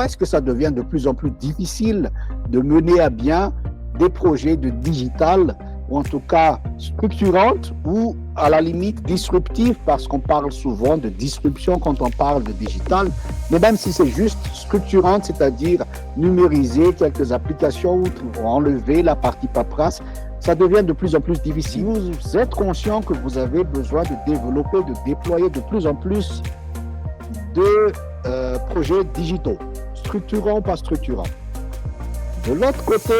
pourquoi est-ce que ça devient de plus en plus difficile de mener à bien des projets de digital, ou en tout cas structurantes, ou à la limite disruptives, parce qu'on parle souvent de disruption quand on parle de digital, mais même si c'est juste structurante, c'est-à-dire numériser quelques applications ou enlever la partie paperasse, ça devient de plus en plus difficile. Vous êtes conscient que vous avez besoin de développer, de déployer de plus en plus de projets digitaux, structurants ou pas structurants. De l'autre côté,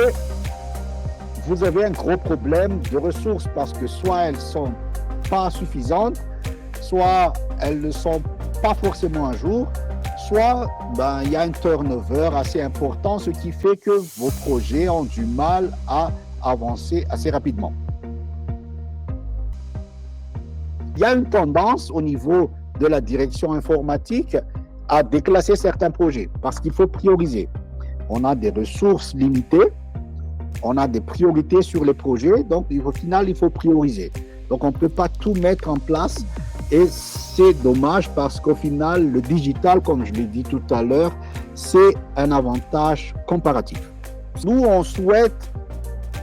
vous avez un gros problème de ressources parce que soit elles ne sont pas suffisantes, soit elles ne sont pas forcément à jour, soit il y a un turnover assez important, ce qui fait que vos projets ont du mal à avancer assez rapidement. Il y a une tendance au niveau de la direction informatique à déclasser certains projets parce qu'il faut prioriser. On a des ressources limitées, on a des priorités sur les projets, donc au final, il faut prioriser. Donc, on ne peut pas tout mettre en place et c'est dommage parce qu'au final, le digital, comme je l'ai dit tout à l'heure, c'est un avantage comparatif. Nous, on souhaite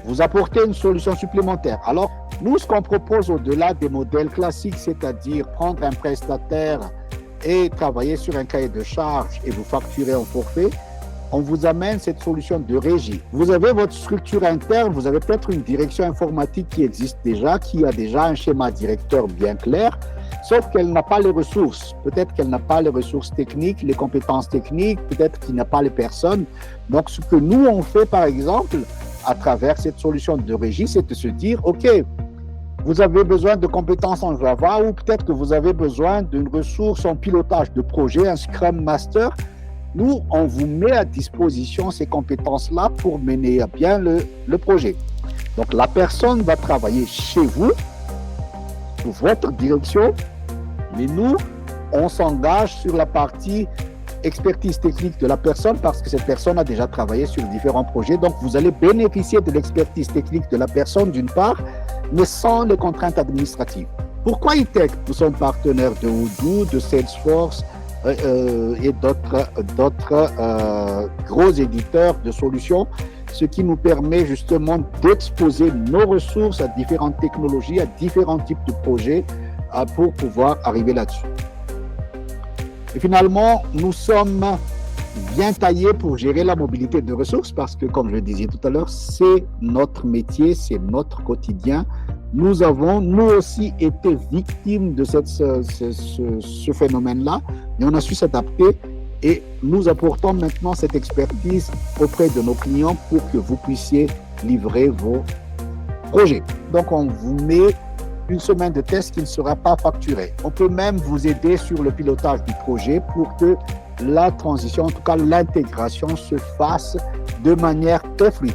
vous apporter une solution supplémentaire. Alors, nous, ce qu'on propose au-delà des modèles classiques, c'est-à-dire prendre un prestataire et travailler sur un cahier de charges et vous facturer en forfait, on vous amène cette solution de régie. Vous avez votre structure interne, vous avez peut-être une direction informatique qui existe déjà, qui a déjà un schéma directeur bien clair, sauf qu'elle n'a pas les ressources. Peut-être qu'elle n'a pas les ressources techniques, les compétences techniques, peut-être qu'il n'a pas les personnes. Donc, ce que nous, on fait, par exemple, à travers cette solution de régie, c'est de se dire, OK, vous avez besoin de compétences en Java ou peut-être que vous avez besoin d'une ressource en pilotage de projet, un Scrum Master. Nous, on vous met à disposition ces compétences-là pour mener à bien le projet. Donc, la personne va travailler chez vous, sous votre direction, mais nous, on s'engage sur la partie expertise technique de la personne parce que cette personne a déjà travaillé sur différents projets. Donc, vous allez bénéficier de l'expertise technique de la personne d'une part, mais sans les contraintes administratives. Pourquoi E-Tech? Nous sommes partenaires de Odoo, de Salesforce et d'autres gros éditeurs de solutions, ce qui nous permet justement d'exposer nos ressources à différentes technologies, à différents types de projets pour pouvoir arriver là-dessus. Et finalement, nous sommes bien taillés pour gérer la mobilité de ressources parce que, comme je le disais tout à l'heure, c'est notre métier, c'est notre quotidien. Nous avons, nous aussi, été victimes de ce phénomène-là, mais on a su s'adapter et nous apportons maintenant cette expertise auprès de nos clients pour que vous puissiez livrer vos projets. Donc, on vous met une semaine de test qui ne sera pas facturée. On peut même vous aider sur le pilotage du projet pour que la transition, en tout cas l'intégration, se fasse de manière très fluide.